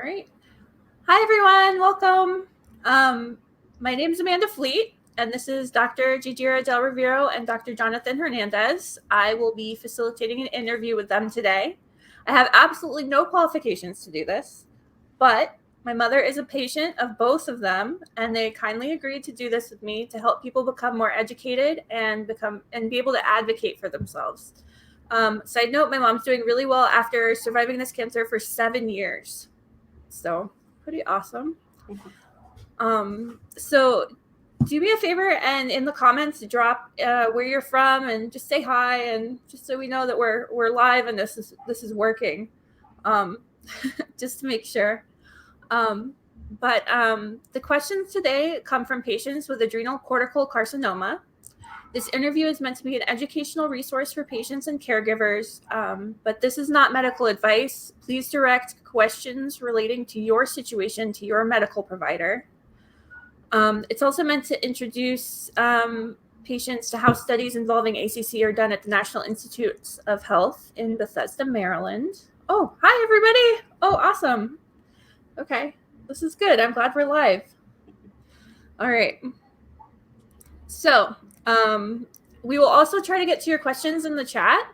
right. Hi, everyone. Welcome. My name is Amanda Fleet, and this is Dr. Jadira Del Rivero and Dr. Jonathan Hernandez. I will be facilitating an interview with them today. I have absolutely no qualifications to do this, but my mother is a patient of both of them, and they kindly agreed to do this with me to help people become more educated and be able to advocate for themselves. Side note, my mom's doing really well after surviving this cancer for 7 years. So pretty awesome. So do me a favor and in the comments drop where you're from and just say hi, and just so we know that we're live and this is working, just to make sure. But the questions today come from patients with adrenocortical carcinoma. This interview is meant to be an educational resource for patients and caregivers, but this is not medical advice. Please direct questions relating to your situation to your medical provider. It's also meant to introduce patients to how studies involving ACC are done at the National Institutes of Health in Bethesda, Maryland. Oh, hi, everybody. Oh, awesome. Okay, this is good. I'm glad we're live. All right. So we will also try to get to your questions in the chat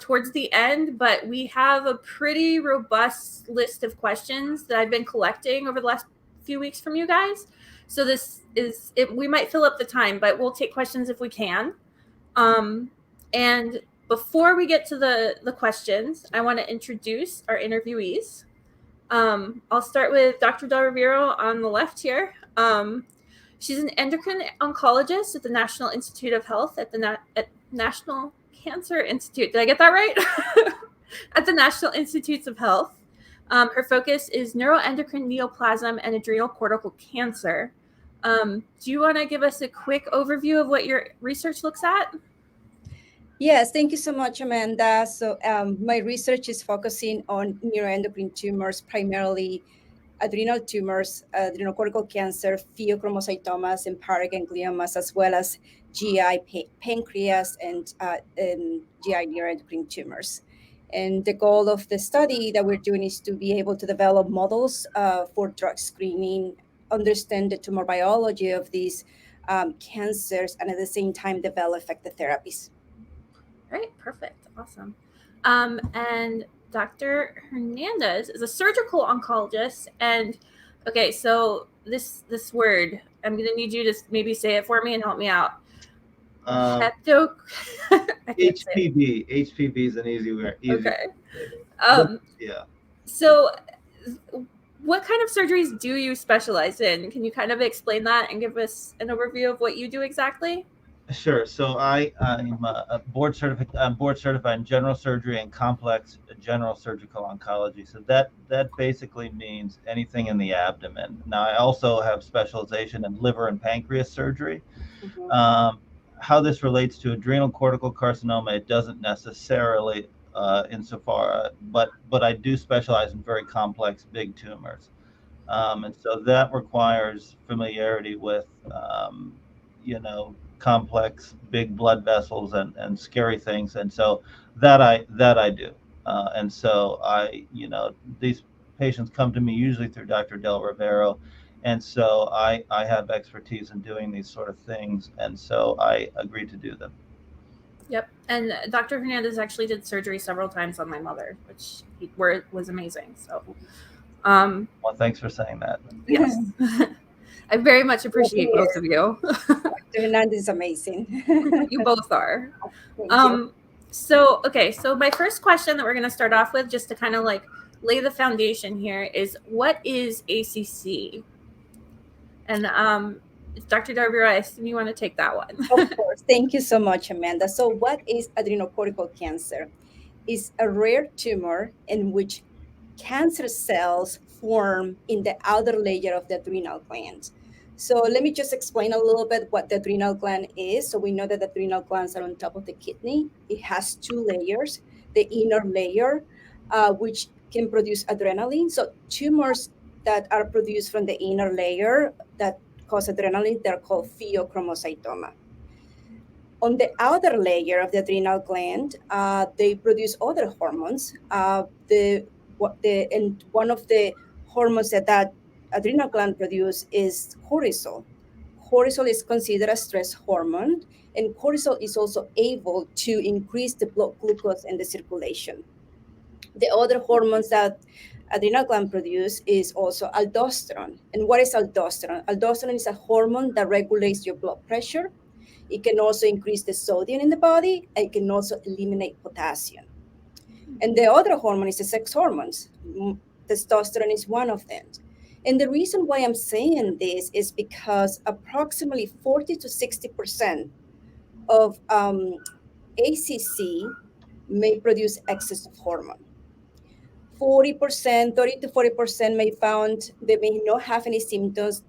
towards the end, but we have a pretty robust list of questions that I've been collecting over the last few weeks from you guys. So this is it. We might fill up the time, but we'll take questions if we can. And before we get to the questions, I want to introduce our interviewees. I'll start with Dr. Del Rivero on the left here. She's an endocrine oncologist at the National Institute of Health at National Cancer Institute. Did I get that right? At the National Institutes of Health. Her focus is neuroendocrine neoplasm and adrenocortical cancer. Do you want to give us a quick overview of what your research looks at? Yes, thank you so much, Amanda. So my research is focusing on neuroendocrine tumors, primarily adrenal tumors, adrenocortical cancer, pheochromocytomas, and paragangliomas, as well as GI pancreas and GI neuroendocrine tumors. And the goal of the study that we're doing is to be able to develop models for drug screening, understand the tumor biology of these cancers, and at the same time develop effective therapies. Right, perfect, awesome. And Dr. Hernandez is a surgical oncologist. And okay, so this word, I'm going to need you to maybe say it for me and help me out. HPV. HPV is an easy word. Okay. Yeah. So what kind of surgeries do you specialize in? Can you kind of explain that and give us an overview of what you do exactly? Sure. So I'm board certified in general surgery and complex general surgical oncology. So that basically means anything in the abdomen. Now I also have specialization in liver and pancreas surgery. Mm-hmm. How this relates to adrenocortical carcinoma, it doesn't necessarily insofar, but I do specialize in very complex big tumors, and so that requires familiarity with complex big blood vessels and scary things, and so that I do, and so these patients come to me usually through Dr. Del Rivero, and so I have expertise in doing these sort of things, and so I agreed to do them. Yep, and Dr. Hernandez actually did surgery several times on my mother, which was amazing. So, well, thanks for saying that. Yes. I very much appreciate both of you. Dr. Hernandez is amazing. You both are. Thank you. So my first question that we're going to start off with, just to kind of like lay the foundation here, is what is ACC? And Dr. Del Rivero, I assume you want to take that one. Of course. Thank you so much, Amanda. So what is adrenocortical cancer? It's a rare tumor in which cancer cells form in the outer layer of the adrenal gland. So let me just explain a little bit what the adrenal gland is. So we know that the adrenal glands are on top of the kidney. It has two layers, the inner layer, which can produce adrenaline. So tumors that are produced from the inner layer that cause adrenaline, they're called pheochromocytoma. On the outer layer of the adrenal gland, they produce other hormones. And one of the hormones that adrenal gland produce is cortisol. Cortisol is considered a stress hormone, and cortisol is also able to increase the blood glucose in the circulation. The other hormones that adrenal gland produce is also aldosterone. And what is aldosterone? Aldosterone is a hormone that regulates your blood pressure. It can also increase the sodium in the body, and it can also eliminate potassium. And the other hormone is the sex hormones. Testosterone is one of them. And the reason why I'm saying this is because approximately 40 to 60% of ACC may produce excess of hormone. 40%, 30 to 40% may found they may not have any symptoms,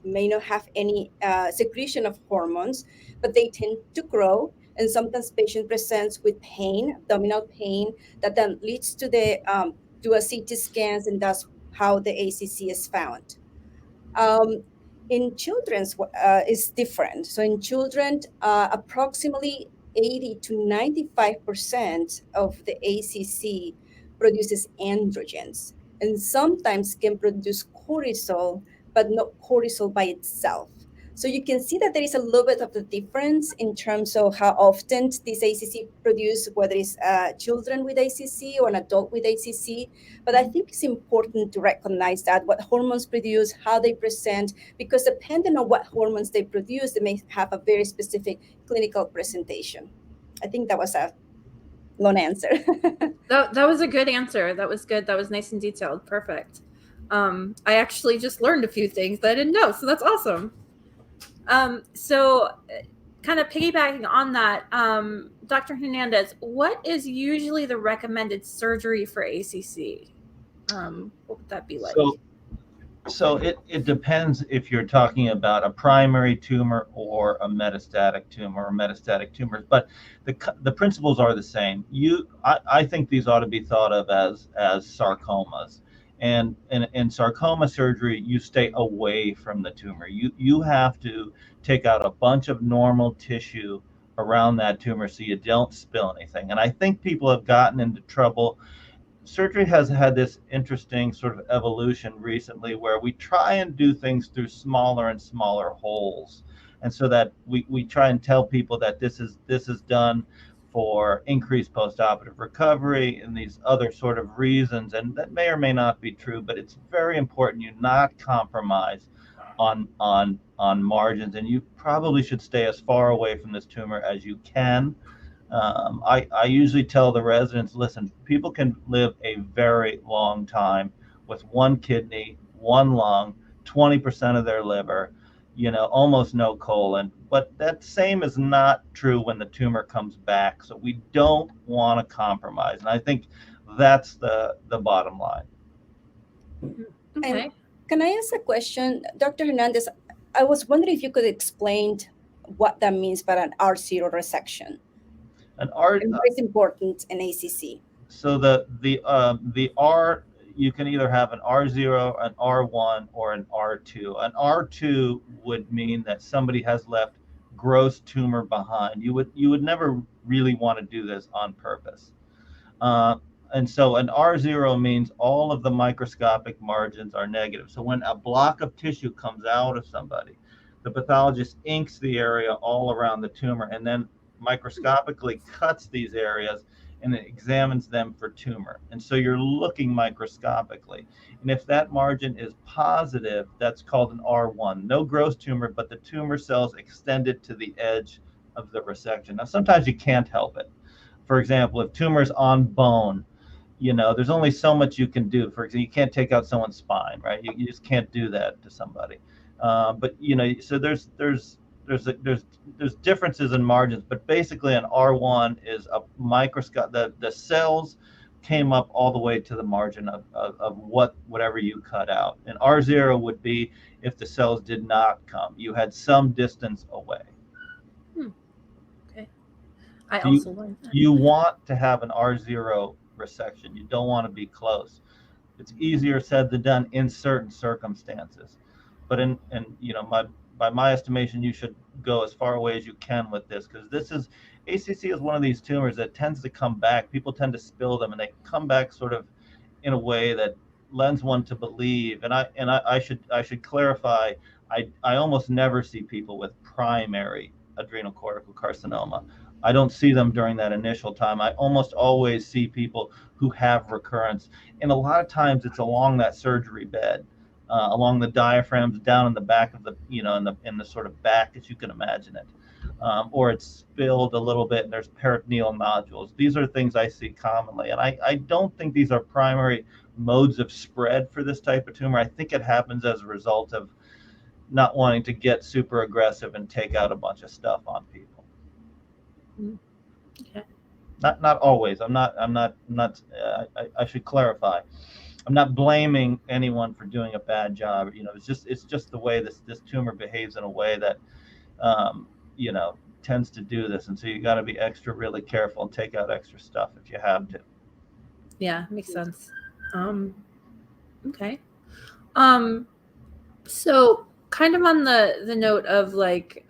may not have any secretion of hormones, but they tend to grow. And sometimes patient presents with pain, abdominal pain, that then leads to the to a CT scans, and that's how the ACC is found. In children, it's different. So in children, approximately 80 to 95% of the ACC produces androgens, and sometimes can produce cortisol, but not cortisol by itself. So you can see that there is a little bit of the difference in terms of how often this ACC produce, whether it's children with ACC or an adult with ACC. But I think it's important to recognize that what hormones produce, how they present, because depending on what hormones they produce, they may have a very specific clinical presentation. I think that was a long answer. That was a good answer. That was good. That was nice and detailed. Perfect. I actually just learned a few things that I didn't know, so that's awesome. So kind of piggybacking on that, Dr. Hernandez, what is usually the recommended surgery for ACC? What would that be like? So it depends if you're talking about a primary tumor or a metastatic tumor or metastatic tumors, but the principles are the same. I think these ought to be thought of as sarcomas. And in sarcoma surgery, you stay away from the tumor. You have to take out a bunch of normal tissue around that tumor so you don't spill anything. And I think people have gotten into trouble. Surgery has had this interesting sort of evolution recently where we try and do things through smaller and smaller holes. And so that we try and tell people that this is done for increased postoperative recovery and these other sort of reasons. And that may or may not be true, but it's very important you not compromise on margins. And you probably should stay as far away from this tumor as you can. I usually tell the residents, listen, people can live a very long time with one kidney, one lung, 20% of their liver, almost no colon. But that same is not true when the tumor comes back. So we don't want to compromise. And I think that's the bottom line. Okay. And can I ask a question? Dr. Hernandez, I was wondering if you could explain what that means by an R0 resection. And what is important in ACC? So the R, you can either have an R0, an R1, or an R2. An R2 would mean that somebody has left gross tumor behind. You would never really want to do this on purpose. And so an R0 means all of the microscopic margins are negative. So when a block of tissue comes out of somebody, the pathologist inks the area all around the tumor and then microscopically cuts these areas and examines them for tumor. And so you're looking microscopically. And if that margin is positive, that's called an R1. No gross tumor, but the tumor cells extended to the edge of the resection. Now, sometimes you can't help it. For example, if tumor's on bone, there's only so much you can do. For example, you can't take out someone's spine, right? You just can't do that to somebody. But so there's differences in margins, but basically an R1 is a microscope. The cells came up all the way to the margin of whatever you cut out. And R0 would be if the cells did not come. You had some distance away. Okay. I also learned that. You want to have an R0 resection. You don't want to be close. It's easier said than done in certain circumstances. But by my estimation, you should go as far away as you can with this, because ACC is one of these tumors that tends to come back. People tend to spill them, and they come back sort of in a way that lends one to believe, and I should clarify, I almost never see people with primary adrenocortical carcinoma. I don't see them during that initial time. I almost always see people who have recurrence, and a lot of times it's along that surgery bed, along the diaphragms, down in the back of the, in the sort of back as you can imagine it, or it's spilled a little bit and there's peritoneal nodules. These are things I see commonly, and I don't think these are primary modes of spread for this type of tumor. I think it happens as a result of not wanting to get super aggressive and take out a bunch of stuff on people. Okay. Not always. I should clarify. I'm not blaming anyone for doing a bad job. It's just the way this tumor behaves in a way that, tends to do this. And so you got to be really careful and take out extra stuff if you have to. Yeah, makes sense. Okay. So kind of on the note of like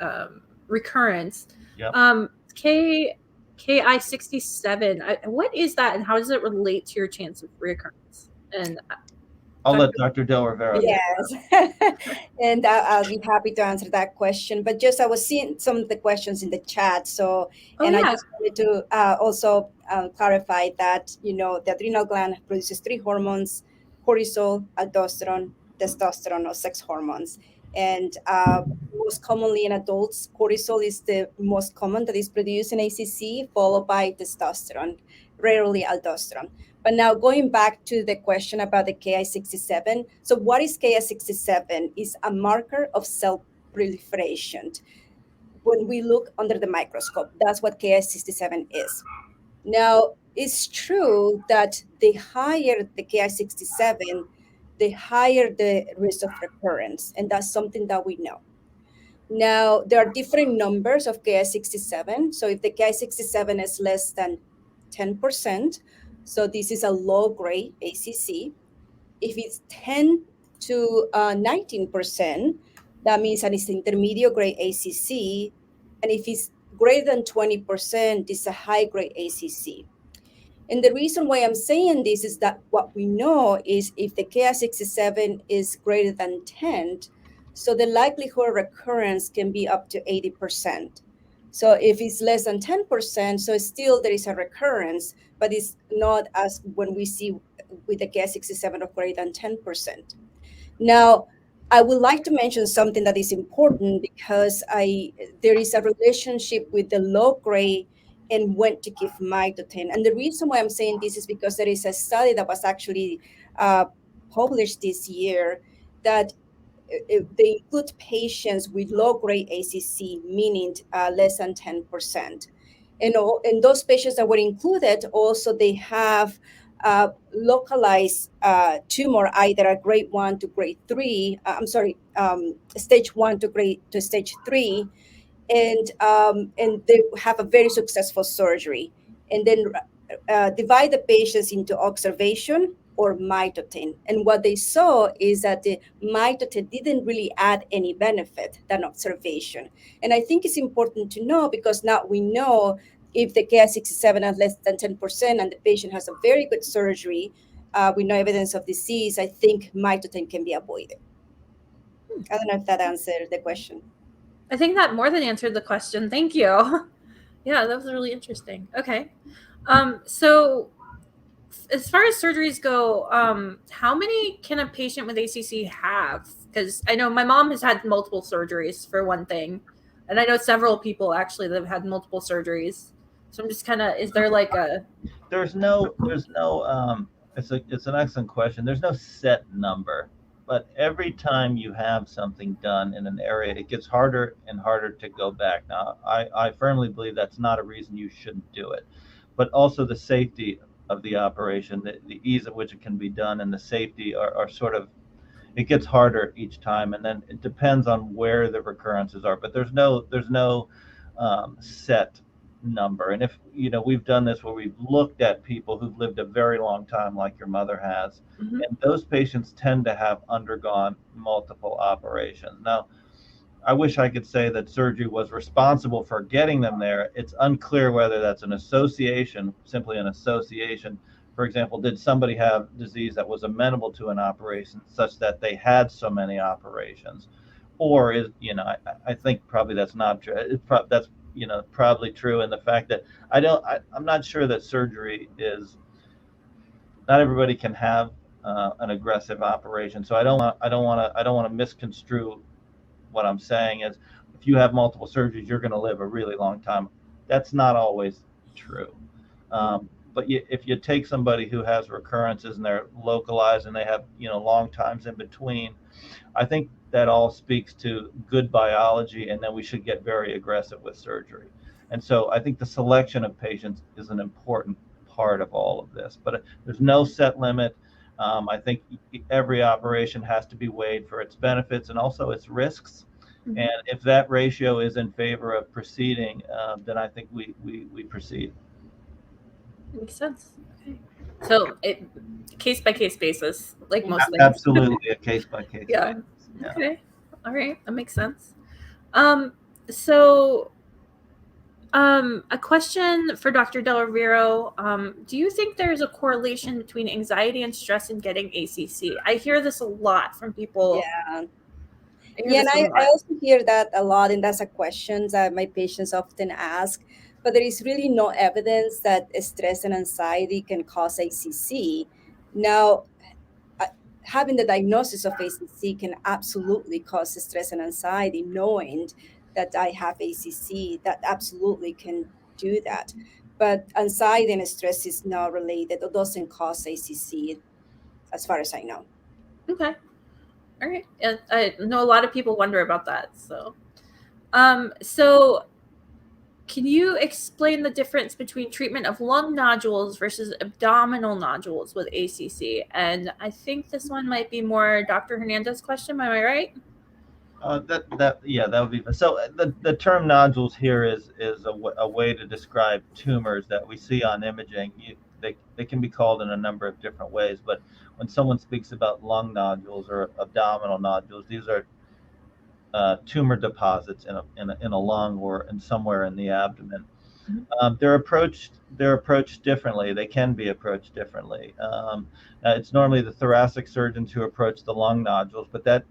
recurrence, Yep. KI67, what is that and how does it relate to your chance of recurrence? And I'll let Dr. Del Rivero. Yes, and I'll be happy to answer that question. But just I was seeing some of the questions in the chat, I just wanted to also clarify that the adrenal gland produces 3 hormones: cortisol, aldosterone, testosterone, or sex hormones. And most commonly in adults, cortisol is the most common that is produced in ACC, followed by testosterone, rarely aldosterone. But now going back to the question about the Ki67. So what is Ki67? It's a marker of cell proliferation. When we look under the microscope, that's what Ki67 is. Now, it's true that the higher the Ki67, the higher the risk of recurrence. And that's something that we know. Now, there are different numbers of Ki67. So if the Ki67 is less than 10%, so this is a low-grade ACC. If it's 10 to 19%, that means that it's intermediate-grade ACC. And if it's greater than 20%, it's a high-grade ACC. And the reason why I'm saying this is that what we know is if the Ki67 is greater than 10, so the likelihood of recurrence can be up to 80%. So if it's less than 10%, so still there is a recurrence, but it's not as when we see with the Ki67 of greater than 10%. Now, I would like to mention something that is important because there is a relationship with the low grade and when to give mitoten. And the reason why I'm saying this is because there is a study that was actually published this year that they include patients with low-grade ACC, meaning less than 10%. And those patients that were included, also they have localized tumor, either a grade 1 to grade 3, stage 1 to stage 3, and they have a very successful surgery. And then divide the patients into observation or mitoten. And what they saw is that the mitoten didn't really add any benefit than observation. And I think it's important to know because now we know if the Ki67 is less than 10% and the patient has a very good surgery with no evidence of disease, I think mitoten can be avoided. I don't know if that answered the question. I think that more than answered the question. Thank you. Yeah, that was really interesting. Okay. So as far as surgeries go, how many can a patient with ACC have? Because I know my mom has had multiple surgeries for one thing, and I know several people actually that have had multiple surgeries. So I'm just kind of, is there like a? It's an excellent question. There's no set number, but every time you have something done in an area, it gets harder and harder to go back. Now, I firmly believe that's not a reason you shouldn't do it, but also the safety of the operation, the ease at which it can be done, and the safety are sort of, it gets harder each time, and then it depends on where the recurrences are. But there's no set number. And if we've done this where we've looked at people who've lived a very long time, like your mother has, and those patients tend to have undergone multiple operations. Now, I wish I could say that surgery was responsible for getting them there. It's unclear whether that's an association, simply an association, For example, did somebody have disease that was amenable to an operation such that they had so many operations? Or is, I think probably that's not true. That's, probably true in the fact that I'm not sure that surgery is, not everybody can have an aggressive operation. So I don't want to misconstrue what I'm saying is if you have multiple surgeries, you're going to live a really long time. That's not always true. But if you take somebody who has recurrences and they're localized and they have, long times in between, I think that all speaks to good biology, and then we should get very aggressive with surgery. And so I think the selection of patients is an important part of all of this, but there's no set limit. I think every operation has to be weighed for its benefits and also its risks. Mm-hmm. And if that ratio is in favor of proceeding, then I think we proceed. Makes sense. Okay. So it case by case basis, like most things. Absolutely, a case by case. Yeah. Okay. All right. That makes sense. So a question for Dr. Del Rivero. Do you think there's a correlation between anxiety and stress in getting ACC? I hear this a lot from people. Yeah. And I also hear that a lot, and that's a question that my patients often ask. But there is really no evidence that stress and anxiety can cause ACC. Now, having the diagnosis of ACC can absolutely cause stress and anxiety. Knowing that I have ACC, that absolutely can do that. But anxiety and stress is not related or doesn't cause ACC, as far as I know. Okay. All right. And I know a lot of people wonder about that. So, so can you explain the difference between treatment of lung nodules versus abdominal nodules with ACC? And I think this one might be more Dr. Hernandez's question. Am I right? That would be. So the term nodules here is a way to describe tumors that we see on imaging. They can be called in a number of different ways, but when someone speaks about lung nodules or abdominal nodules, these are tumor deposits in a lung or in somewhere in the abdomen. Mm-hmm. They're approached differently. They can be approached differently. It's normally the thoracic surgeons who approach the lung nodules, but that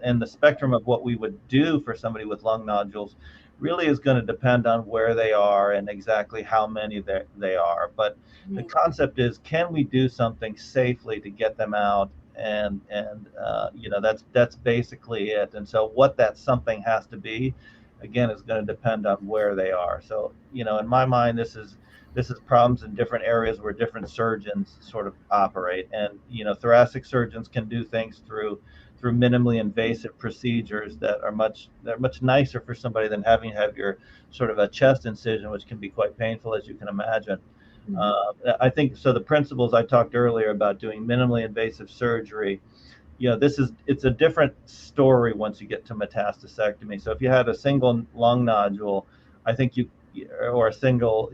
and the spectrum of what we would do for somebody with lung nodules really is going to depend on where they are and exactly how many they are. But the concept is, can we do something safely to get them out? And that's basically it. And so what that something has to be, again, is going to depend on where they are. So, in my mind, this is problems in different areas where different surgeons sort of operate. And, thoracic surgeons can do things through minimally invasive procedures that are much nicer for somebody than having to have your sort of a chest incision, which can be quite painful, as you can imagine. Mm-hmm. I think so. The principles I talked earlier about doing minimally invasive surgery, it's a different story once you get to metastasectomy. So if you had a single lung nodule, I think or a single,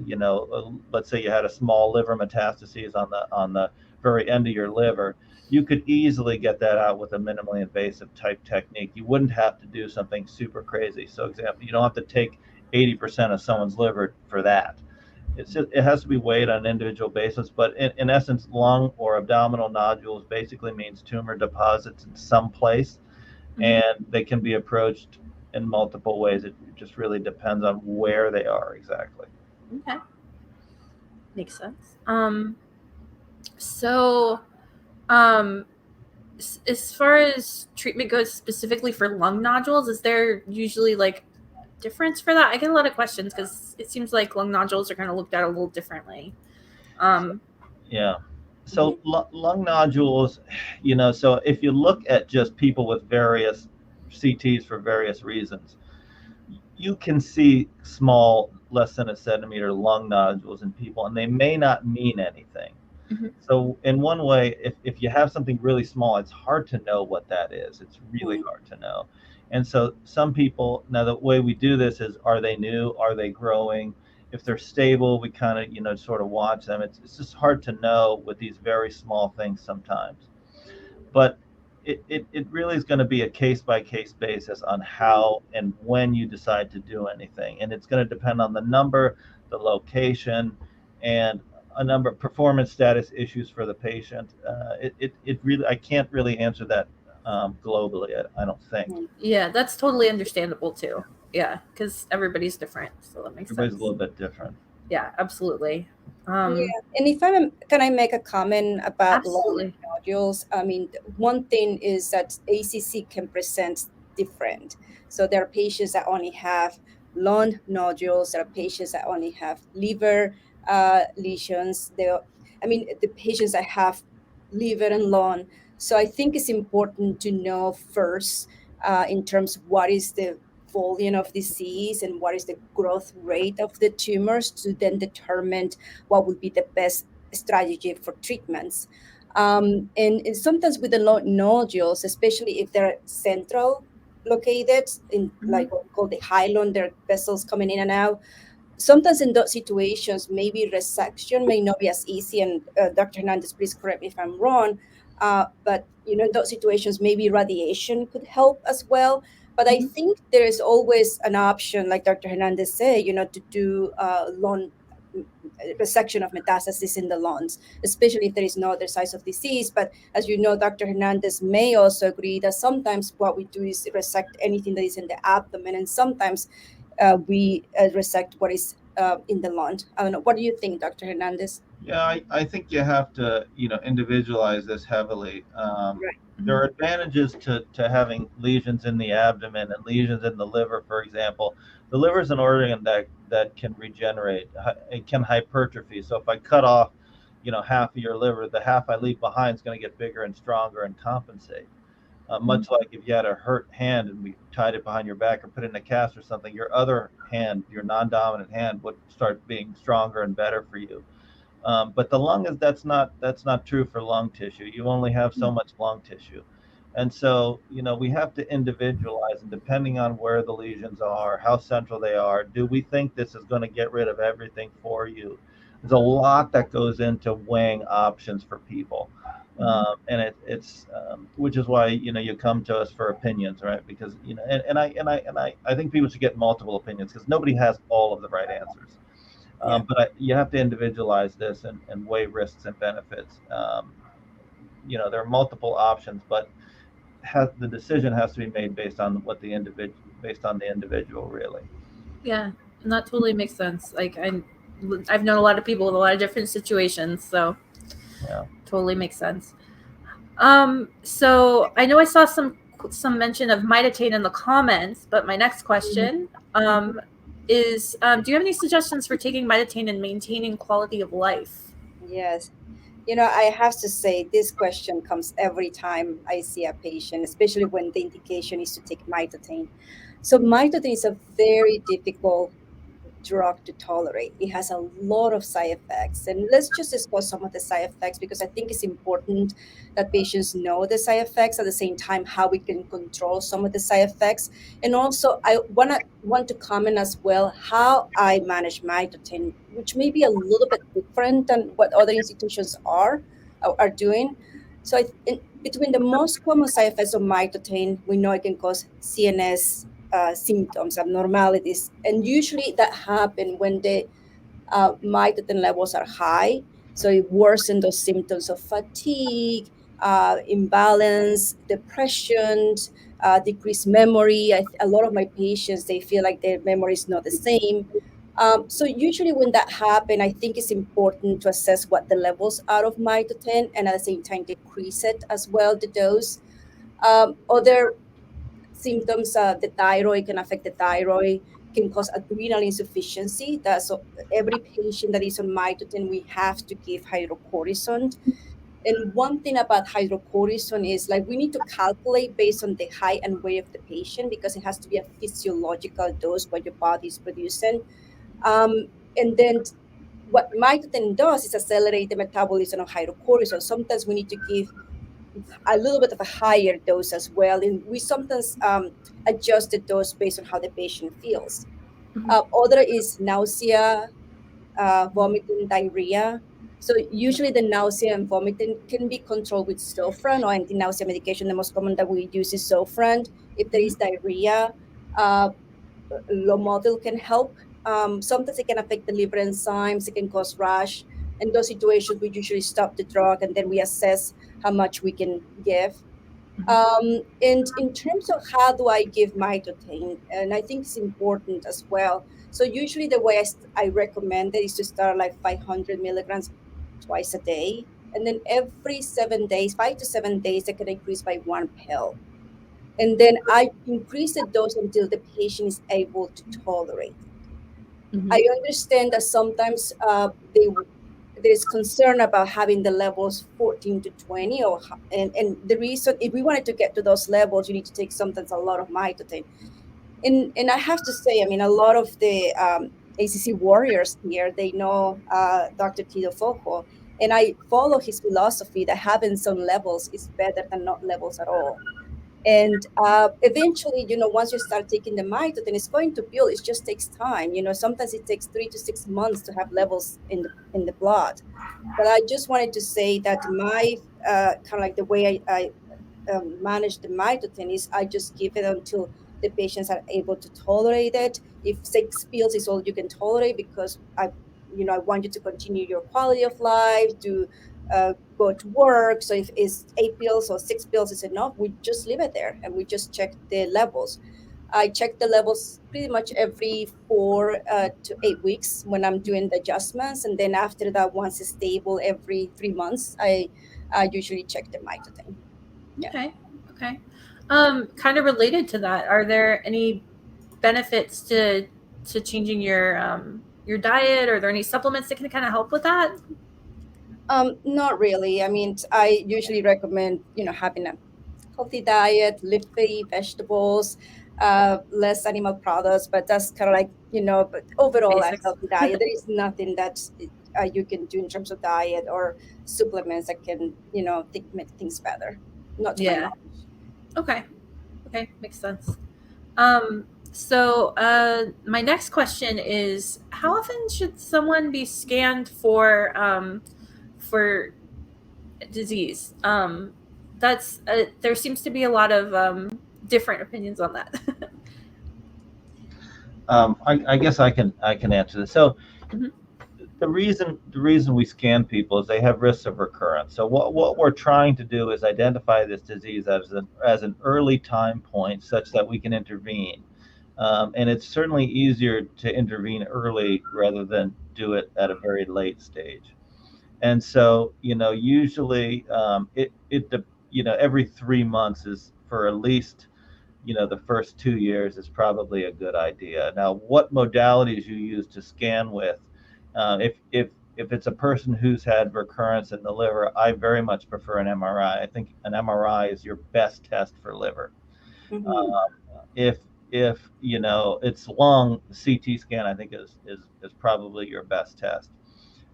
let's say you had a small liver metastases on the very end of your liver, you could easily get that out with a minimally invasive type technique. You wouldn't have to do something super crazy. So, example, you don't have to take 80% of someone's liver for that. It has to be weighed on an individual basis, but in essence, lung or abdominal nodules basically means tumor deposits in some place, mm-hmm. and they can be approached in multiple ways. It just really depends on where they are exactly. Okay, makes sense. So, as far as treatment goes, specifically for lung nodules, is there usually like difference for that? I get a lot of questions because it seems like lung nodules are kind of looked at a little differently. Yeah. So lung nodules, so if you look at just people with various CTs for various reasons, you can see small, less than a centimeter lung nodules in people, and they may not mean anything. Mm-hmm. So in one way, if you have something really small, it's hard to know what that is. It's really hard to know. And so some people, now the way we do this is, are they new? Are they growing? If they're stable, we kind of, sort of watch them. It's just hard to know with these very small things sometimes. But it really is going to be a case-by-case basis on how and when you decide to do anything. And it's going to depend on the number, the location, and a number of performance status issues for the patient. It really, I can't really answer that globally. I don't think. Yeah, that's totally understandable too. Yeah, because everybody's different, so that makes Everybody's sense. a little bit different. Yeah, absolutely. Yeah, and if can I make a comment about lung Absolutely. nodules? I mean, one thing is that ACC can present different. So there are patients that only have lung nodules. There are patients that only have liver lesions. I mean, the patients that have liver and lung. So I think it's important to know first in terms of what is the volume of disease and what is the growth rate of the tumors to then determine what would be the best strategy for treatments. And sometimes with the nodules, especially if they're central located in like what we call the hilum, there are vessels coming in and out. Sometimes in those situations, maybe resection may not be as easy. And Dr. Hernandez, please correct me if I'm wrong. But in those situations, maybe radiation could help as well. But I think there is always an option, like Dr. Hernandez said, to do lung resection of metastasis in the lungs, especially if there is no other signs of disease. But as you know, Dr. Hernandez may also agree that sometimes what we do is resect anything that is in the abdomen, and sometimes we resect what is in the lung. I don't know. What do you think, Dr. Hernandez? Yeah, I think you have to, individualize this heavily. Right. There are advantages to having lesions in the abdomen and lesions in the liver, for example. The liver is an organ that can regenerate. It can hypertrophy. So if I cut off, half of your liver, the half I leave behind is going to get bigger and stronger and compensate. Much like if you had a hurt hand and we tied it behind your back or put it in a cast or something, your other hand, your non-dominant hand, would start being stronger and better for you. But the lung that's not true for lung tissue. You only have so much lung tissue. And so, we have to individualize, and depending on where the lesions are, how central they are, do we think this is going to get rid of everything for you? There's a lot that goes into weighing options for people. And it's which is why, you come to us for opinions, right? Because, I think people should get multiple opinions because nobody has all of the right answers. But you have to individualize this and weigh risks and benefits. There are multiple options, but the decision has to be made based on the individual, really. Yeah, and that totally makes sense. Like I've known a lot of people in a lot of different situations, so Yeah. totally makes sense. So I know I saw some mention of mitotane in the comments, but my next question is, do you have any suggestions for taking mitotane and maintaining quality of life? Yes. I have to say this question comes every time I see a patient, especially when the indication is to take mitotane. So mitotane is a very difficult drug to tolerate. It has a lot of side effects. And let's just discuss some of the side effects because I think it's important that patients know the side effects at the same time how we can control some of the side effects. And also I want to comment as well how I manage mitotane, which may be a little bit different than what other institutions are doing. So between the most common side effects of mitotane, we know it can cause CNS symptoms, abnormalities, and usually that happen when the mitotane levels are high. So it worsens those symptoms of fatigue, imbalance, depression, decreased memory. A lot of my patients, they feel like their memory is not the same. So usually when that happens, I think it's important to assess what the levels are of mitotane and at the same time decrease it as well, the dose. Other symptoms, the thyroid can affect the thyroid, can cause adrenal insufficiency. So every patient that is on mitotane, we have to give hydrocortisone. And one thing about hydrocortisone is like we need to calculate based on the height and weight of the patient because it has to be a physiological dose what your body is producing. And then what mitotane does is accelerate the metabolism of hydrocortisone. Sometimes we need to give a little bit of a higher dose as well. And we sometimes adjust the dose based on how the patient feels. Other is nausea, vomiting, diarrhea. So usually the nausea and vomiting can be controlled with Zofran or anti-nausea medication. The most common that we use is Zofran. If there is diarrhea, Lomodil can help. Sometimes it can affect the liver enzymes. It can cause rash. In those situations, we usually stop the drug and then we assess how much we can give. And in terms of how do I give mitotain, and I think it's important as well. So usually the way I recommend it is to start like 500 milligrams twice a day. And then every 7 days, 5 to 7 days, I can increase by one pill. And then I increase the dose until the patient is able to tolerate. Mhm. I understand that sometimes there is concern about having the levels 14 to 20, and the reason, if we wanted to get to those levels, you need to take sometimes a lot of mitoten. And I have to say, I mean, a lot of the ACC warriors here, they know Dr. Tito Foco, and I follow his philosophy that having some levels is better than not levels at all. And eventually, once you start taking the mitoten, it's going to build. It just takes time. Sometimes it takes 3 to 6 months to have levels in the blood. But I just wanted to say that my kind of like the way I manage the mitoten is I just give it until the patients are able to tolerate it. If 6 pills is all you can tolerate, because I want you to continue your quality of life, to go to work. So if it's 8 pills or 6 pills is enough, we just leave it there and we just check the levels. I check the levels pretty much every 4 to 8 weeks when I'm doing the adjustments, and then after that, once it's stable, every 3 months, I usually check the mitoten. Yeah. Okay. Okay. Kind of related to that, are there any benefits to changing your diet? Are there any supplements that can kind of help with that? Not really. I mean, I usually recommend, having a healthy diet, leafy vegetables, less animal products, but that's kind of like, but overall a Basics. healthy diet. There is nothing that you can do in terms of diet or supplements that can, make things better. Not to my Yeah. knowledge. Okay. Okay. Makes sense. So my next question is, how often should someone be scanned for disease? That's there seems to be a lot of different opinions on that. I guess I can answer this. So Mhm. the reason we scan people is they have risks of recurrence. So what we're trying to do is identify this disease as an early time point such that we can intervene. And it's certainly easier to intervene early rather than do it at a very late stage. And so, usually every 3 months is for at least, the first 2 years is probably a good idea. Now, what modalities you use to scan with, if it's a person who's had recurrence in the liver, I very much prefer an MRI. I think an MRI is your best test for liver. Mm-hmm. If it's lung, CT scan I think is probably your best test.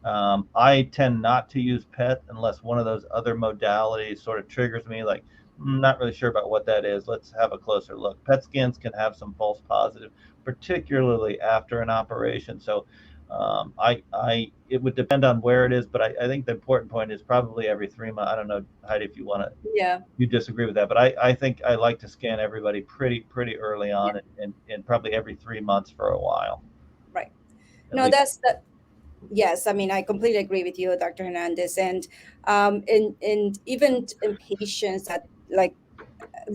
I tend not to use PET unless one of those other modalities sort of triggers me, like, I'm not really sure about what that is. Let's have a closer look. PET scans can have some false positive, particularly after an operation. So it would depend on where it is, but I think the important point is probably every 3 months. I don't know, Heidi, if Yeah. you disagree with that, but I think I like to scan everybody pretty early Yeah. on, and probably every 3 months for a while. Right. At No, least. that's that. Yes, I mean, I completely agree with you, Dr. Hernandez, and even in patients that like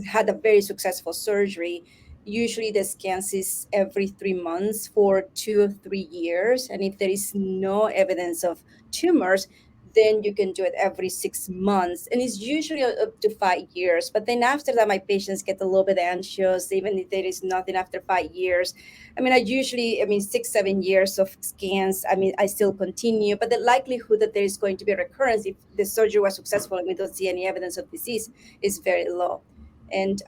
had a very successful surgery, usually the scans is every 3 months for 2 or 3 years. And if there is no evidence of tumors, then you can do it every 6 months. And it's usually up to 5 years. But then after that, my patients get a little bit anxious, even if there is nothing after 5 years. I mean, 6, 7 years of scans, I mean, I still continue, but the likelihood that there is going to be a recurrence if the surgery was successful and we don't see any evidence of disease is very low. And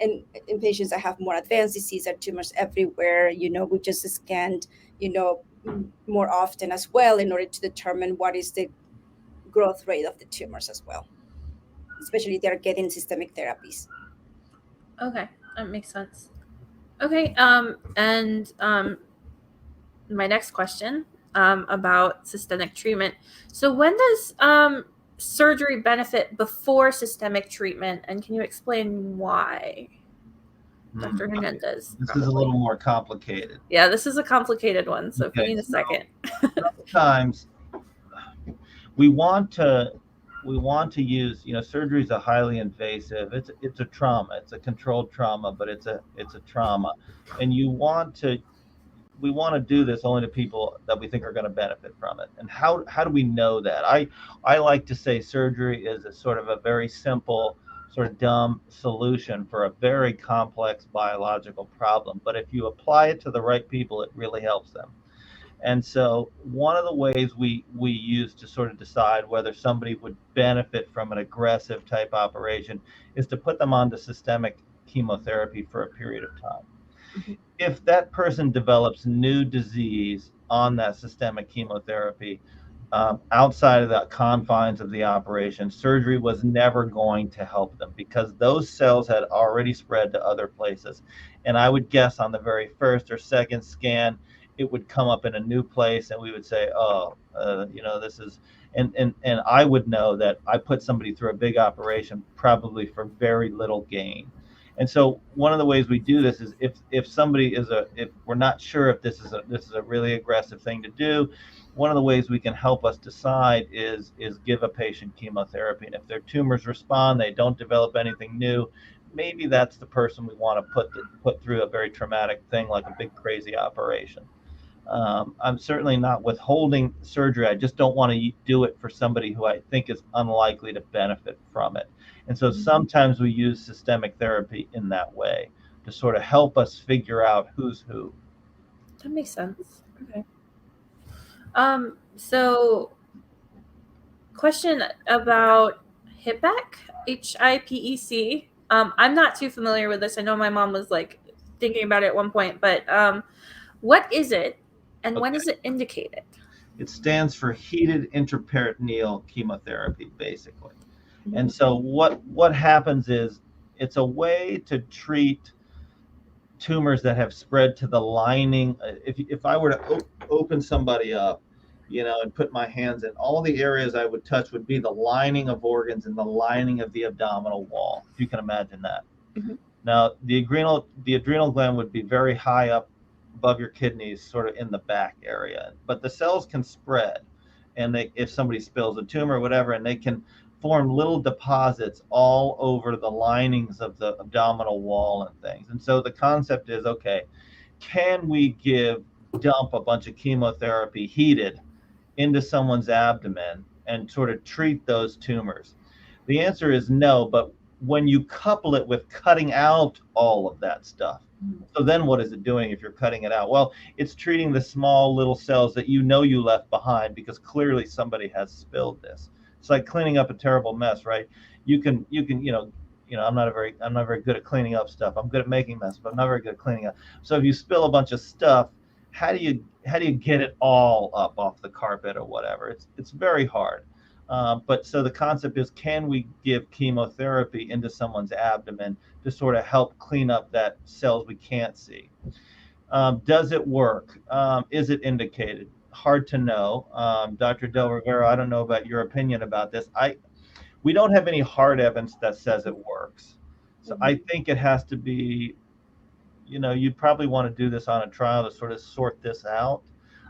in patients that have more advanced disease or tumors everywhere, we just scanned, more often as well in order to determine what is the growth rate of the tumors as well, especially if they're getting systemic therapies. Okay, that makes sense. Okay, and my next question about systemic treatment. So, when does surgery benefit before systemic treatment, and can you explain why, Dr. Hernandez? This is a Probably. little more complicated. Yeah, this is a complicated one. So, if you Okay, need a so second. sometimes we want to use, surgery is a highly invasive. It's a trauma. It's a controlled trauma, but it's a trauma, and we want to do this only to people that we think are going to benefit from it. And how do we know that? I like to say surgery is a sort of a very simple, sort of dumb solution for a very complex biological problem. But if you apply it to the right people, it really helps them. And so one of the ways we use to sort of decide whether somebody would benefit from an aggressive type operation is to put them onto systemic chemotherapy for a period of time. Mhm. If that person develops new disease on that systemic chemotherapy, outside of the confines of the operation, surgery was never going to help them because those cells had already spread to other places. And I would guess on the very first or second scan, it would come up in a new place, and we would say, "Oh, this is," and I would know that I put somebody through a big operation probably for very little gain. And so one of the ways we do this is if somebody if we're not sure if this is a really aggressive thing to do, one of the ways we can help us decide is give a patient chemotherapy. And if their tumors respond, they don't develop anything new, maybe that's the person we want to put through a very traumatic thing like a big crazy operation. I'm certainly not withholding surgery. I just don't want to do it for somebody who I think is unlikely to benefit from it. And so sometimes we use systemic therapy in that way to sort of help us figure out who's who. That makes sense. Okay. So question about HIPEC, HIPEC. I'm not too familiar with this. I know my mom was like thinking about it at one point, but what is it and when is it indicated? It stands for heated intraperitoneal chemotherapy, basically. And so what happens is it's a way to treat tumors that have spread to the lining. If I were to open somebody up, and put my hands in, all the areas I would touch would be the lining of organs and the lining of the abdominal wall, if you can imagine that. Mm-hmm. Now, the adrenal gland would be very high up above your kidneys, sort of in the back area. But the cells can spread, and if somebody spills a tumor or whatever, and they can form little deposits all over the linings of the abdominal wall and things. And so the concept is, okay, can we dump a bunch of chemotherapy heated into someone's abdomen and sort of treat those tumors? The answer is no, but when you couple it with cutting out all of that stuff, so then what is it doing if you're cutting it out? Well, it's treating the small little cells that you left behind because clearly somebody has spilled this. It's like cleaning up a terrible mess, right? You can I'm not very good at cleaning up stuff. I'm good at making mess, but I'm not very good at cleaning up. So if you spill a bunch of stuff, how do you get it all up off the carpet or whatever? It's very hard. But so the concept is, can we give chemotherapy into someone's abdomen to sort of help clean up that cells we can't see? Does it work? Is it indicated? Hard to know. Dr. Del Rivero, I don't know about your opinion about this. We don't have any hard evidence that says it works. So I think it has to be, you'd probably want to do this on a trial to sort of sort this out.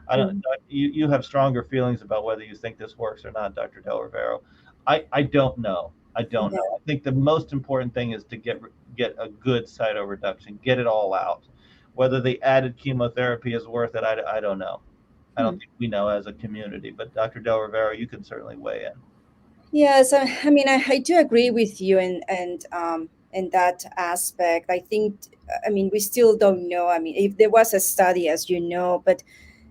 I don't know. You have stronger feelings about whether you think this works or not, Dr. Del Rivero. I don't know. I don't know. I think the most important thing is to get a good cytoreduction, get it all out. Whether the added chemotherapy is worth it, I don't know. I don't think we know as a community, but Dr. Del Rivero, you can certainly weigh in. Yes, I mean, I do agree with you in that aspect. I think, we still don't know. I mean, if there was a study, as you know, but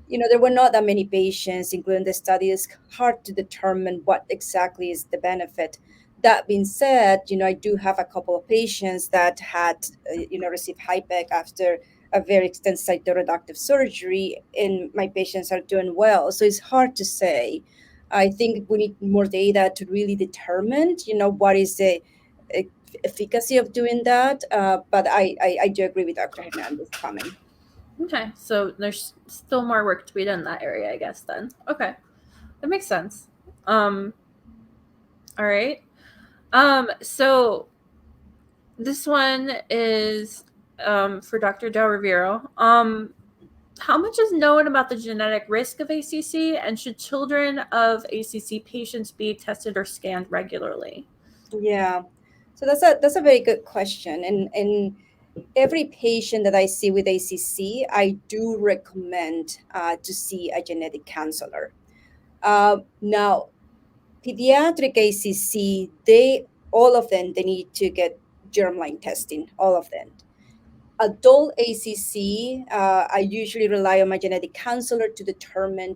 there were not that many patients, including the study. It's hard to determine what exactly is the benefit. That being said, I do have a couple of patients that had, received HIPEC after a very extensive cytoreductive surgery, and my patients are doing well. So it's hard to say. I think we need more data to really determine, what is the efficacy of doing that. But I do agree with Dr. Hernandez's comment. Okay, so there's still more work to be done in that area, I guess, then. Okay, that makes sense. All right. So this one is for Dr. Del Rivero. how much is known about the genetic risk of ACC, and should children of ACC patients be tested or scanned regularly? Yeah, so that's a very good question, and every patient that I see with ACC, I do recommend to see a genetic counselor. Now, pediatric ACC, all of them, they need to get germline testing, all of them. Adult ACC, I usually rely on my genetic counselor to determine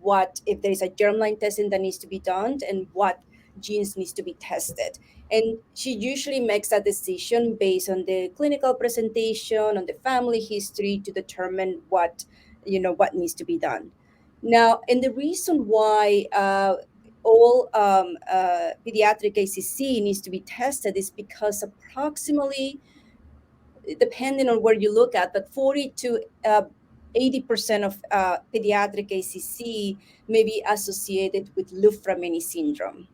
what, if there is a germline testing that needs to be done and what genes needs to be tested. And she usually makes that decision based on the clinical presentation, on the family history to determine what needs to be done. Now, and the reason why all pediatric ACC needs to be tested is because approximately, depending on where you look at, but 40 to 80% of pediatric ACC may be associated with Luframini syndrome.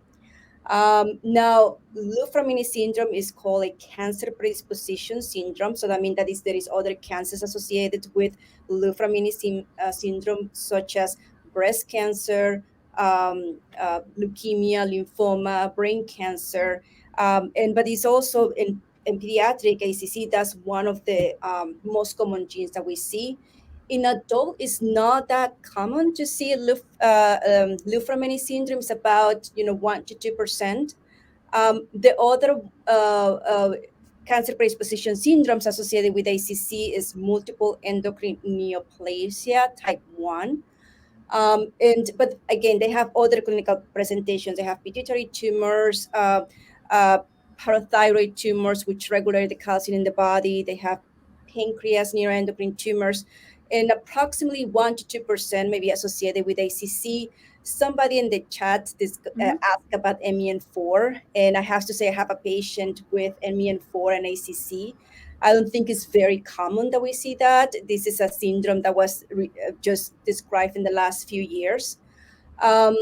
Now, Luframini syndrome is called a cancer predisposition syndrome. So that means there is other cancers associated with Luframini syndrome, such as breast cancer, leukemia, lymphoma, brain cancer, but it's also in pediatric ACC. That's one of the most common genes that we see. In adult, it's not that common to see Luframini syndrome. Is about 1 to 2%. The other cancer predisposition syndromes associated with ACC is multiple endocrine neoplasia type 1. But again, they have other clinical presentations. They have pituitary tumors, parathyroid tumors, which regulate the calcium in the body. They have pancreas neuroendocrine tumors, and approximately 1 to 2% may be associated with ACC. Somebody in the chat asked about MEN4, and I have to say I have a patient with MEN4 and ACC. I don't think it's very common that we see that. This is a syndrome that was just described in the last few years. Other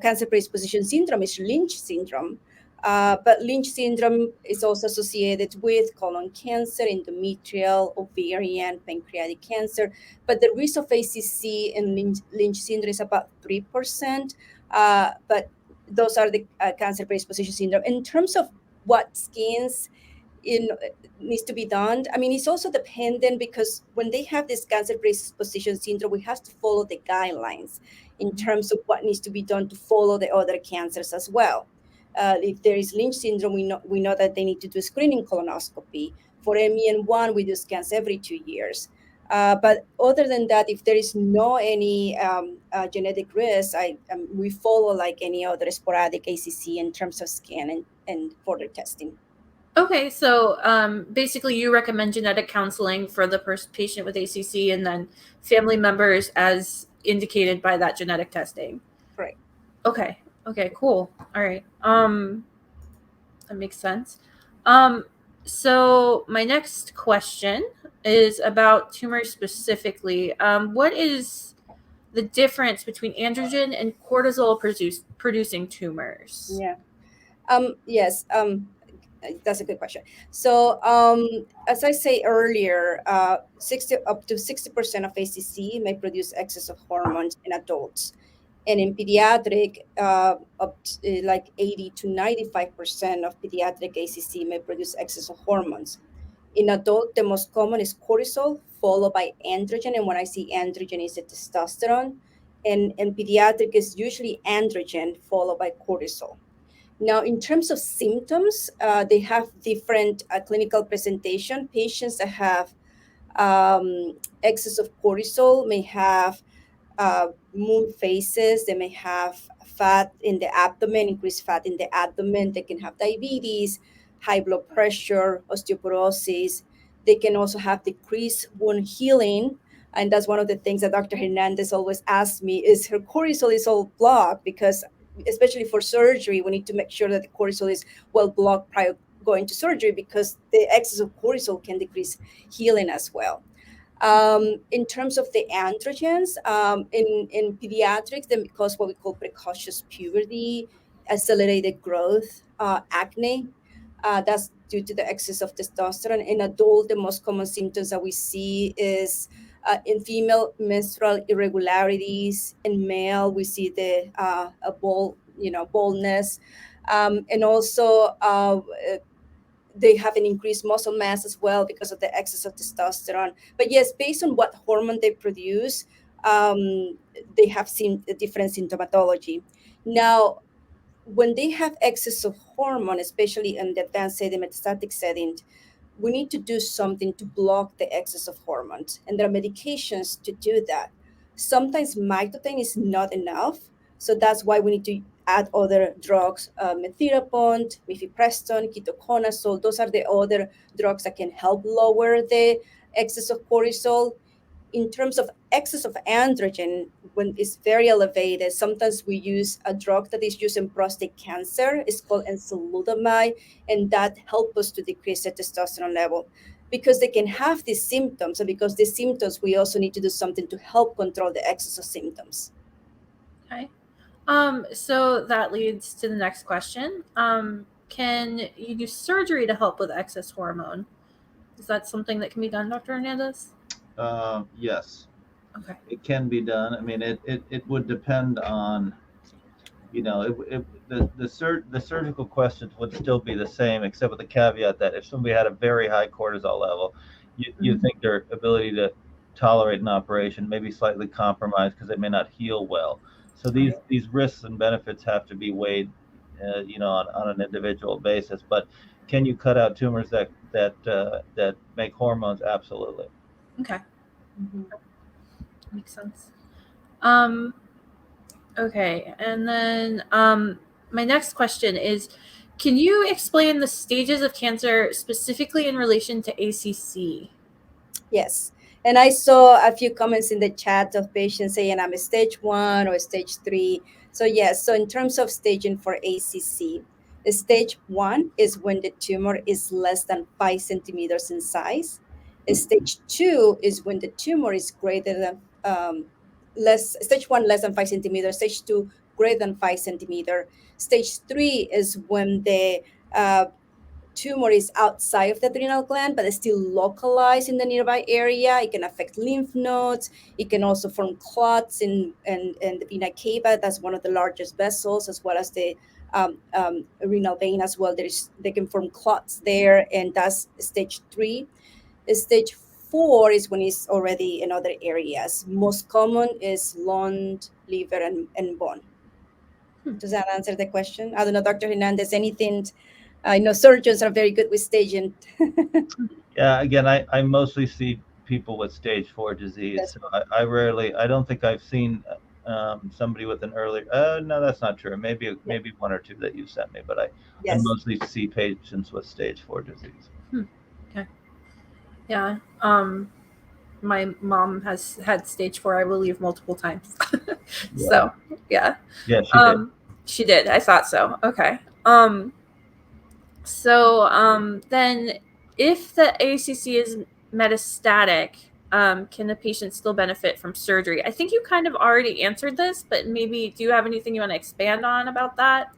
cancer predisposition syndrome is Lynch syndrome. But Lynch syndrome is also associated with colon cancer, endometrial, ovarian, pancreatic cancer. But the risk of ACC and Lynch syndrome is about 3%. But those are the cancer predisposition syndrome. In terms of what scans needs to be done, I mean, it's also dependent, because when they have this cancer predisposition syndrome, we have to follow the guidelines in terms of what needs to be done to follow the other cancers as well. If there is Lynch syndrome, we know that they need to do screening colonoscopy. For MEN1, we do scans every 2 years. But other than that, if there is no any genetic risk, we follow like any other sporadic ACC in terms of scan and further testing. Okay, so basically you recommend genetic counseling for the patient with ACC, and then family members as indicated by that genetic testing. Right. Okay, cool. All right. That makes sense. So my next question is about tumors specifically. What is the difference between androgen and cortisol producing tumors? Yeah. Yes. That's a good question. So, as I say earlier, up to 60% of ACC may produce excess of hormones in adults, and in pediatric, like 80 to 95% of pediatric ACC may produce excess of hormones. In adult, the most common is cortisol, followed by androgen, and when I see androgen, is the testosterone, and in pediatric is usually androgen followed by cortisol. Now, in terms of symptoms, they have different clinical presentation. Patients that have excess of cortisol may have moon phases. They may have fat in the abdomen, increased fat in the abdomen. They can have diabetes, high blood pressure, osteoporosis. They can also have decreased wound healing. And that's one of the things that Dr. Hernandez always asks me, is her cortisol is all blocked? Because especially for surgery, we need to make sure that the cortisol is well blocked prior going to surgery, because the excess of cortisol can decrease healing as well. In terms of the androgens, in pediatrics, they cause what we call precocious puberty, accelerated growth, acne. That's due to the excess of testosterone. In adult, the most common symptoms that we see is in female, menstrual irregularities. In male, we see the baldness, and also they have an increased muscle mass as well because of the excess of testosterone. But yes, based on what hormone they produce, they have seen a different symptomatology. Now, when they have excess of hormone, especially in the advanced setting, metastatic setting, we need to do something to block the excess of hormones. And there are medications to do that. Sometimes mitoten is not enough. So that's why we need to add other drugs, methylprednisolone, mifepristone, ketoconazole. Those are the other drugs that can help lower the excess of cortisol. In terms of excess of androgen, when it's very elevated, sometimes we use a drug that is used in prostate cancer. It's called enzalutamide, and that helps us to decrease the testosterone level because they can have these symptoms. And because these symptoms, we also need to do something to help control the excess of symptoms. Okay. So that leads to the next question. Can you do surgery to help with excess hormone? Is that something that can be done, Dr. Hernandez? Yes. Okay. It can be done. I mean, it would depend on, the surgical questions would still be the same, except with the caveat that if somebody had a very high cortisol level, you think their ability to tolerate an operation may be slightly compromised because they may not heal well. So these risks and benefits have to be weighed, on an individual basis. But can you cut out tumors that make hormones? Absolutely. Okay. Mm-hmm. Makes sense. Okay, and then my next question is, can you explain the stages of cancer specifically in relation to ACC? Yes. And I saw a few comments in the chat of patients saying I'm a stage 1 or stage 3. So, yes, so in terms of staging for ACC, the stage 1 is when the tumor is less than 5 centimeters in size. Stage 2 is when the tumor is greater than, stage 1 less than 5 centimeters, stage 2 greater than 5 centimeter. Stage 3 is when the tumor is outside of the adrenal gland, but it's still localized in the nearby area. It can affect lymph nodes. It can also form clots in the vena cava. That's one of the largest vessels, as well as the renal vein as well. They can form clots there, and that's stage 3. Stage 4 is when it's already in other areas. Most common is lung, liver, and bone. Does that answer the question? I don't know, Dr. Hernandez, anything? I know surgeons are very good with staging. Yeah, again, I mostly see people with stage 4 disease. So I don't think I've seen somebody with an early. No, that's not true. Maybe one or two that you sent me, but I mostly see patients with stage 4 disease. Okay. Yeah. My mom has had stage 4, I believe, multiple times. So yeah. Yeah, she did. She did. I thought so. Okay. So then if the ACC is metastatic, can the patient still benefit from surgery? I think you kind of already answered this, but maybe do you have anything you want to expand on about that?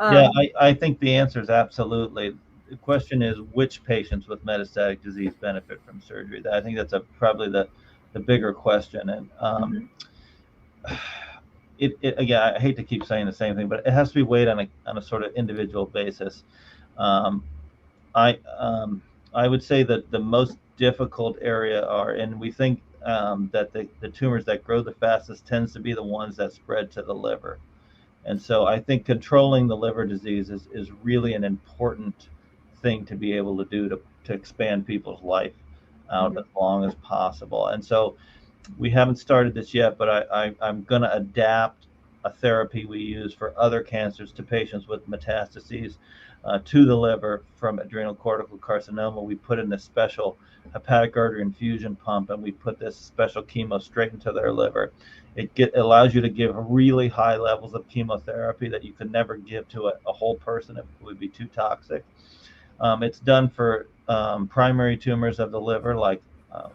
Yeah, I think the answer is absolutely. The question is which patients with metastatic disease benefit from surgery. I think that's probably the bigger question. And again, I hate to keep saying the same thing, but it has to be weighed on a sort of individual basis. I would say that the most difficult area and we think that the tumors that grow the fastest tends to be the ones that spread to the liver. And so I think controlling the liver disease is really an important thing to be able to do to expand people's life out as long as possible. And so we haven't started this yet, but I'm going to adapt a therapy we use for other cancers to patients with metastases to the liver from adrenocortical carcinoma. We put in a special hepatic artery infusion pump, and we put this special chemo straight into their liver. It allows you to give really high levels of chemotherapy that you could never give to a whole person. It would be too toxic. It's done for primary tumors of the liver, like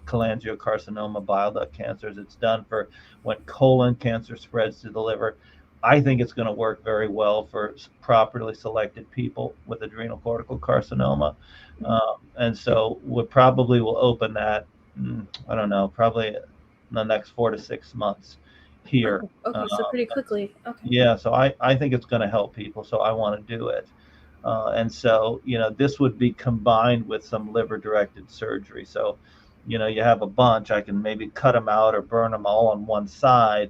cholangiocarcinoma, bile duct cancers. It's done for when colon cancer spreads to the liver. I think it's going to work very well for properly selected people with adrenocortical carcinoma. And so we probably will open that, I don't know, probably in the next 4 to 6 months here. Oh, okay, so pretty quickly. Okay. Yeah, so I think it's going to help people, so I want to do it. And so, this would be combined with some liver directed surgery. So, you have a bunch, I can maybe cut them out or burn them all on one side.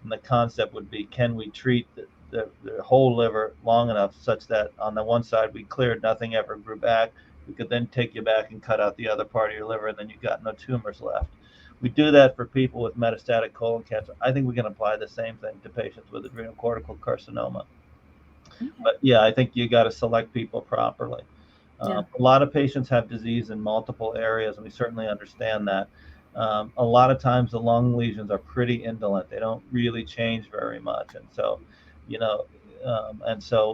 And the concept would be, can we treat the whole liver long enough such that on the one side we cleared, nothing ever grew back. We could then take you back and cut out the other part of your liver, and then you've got no tumors left. We do that for people with metastatic colon cancer. I think we can apply the same thing to patients with adrenocortical carcinoma. Okay. But yeah, I think you got to select people properly. Yeah. A lot of patients have disease in multiple areas, and we certainly understand that. A lot of times the lung lesions are pretty indolent. They don't really change very much. And so,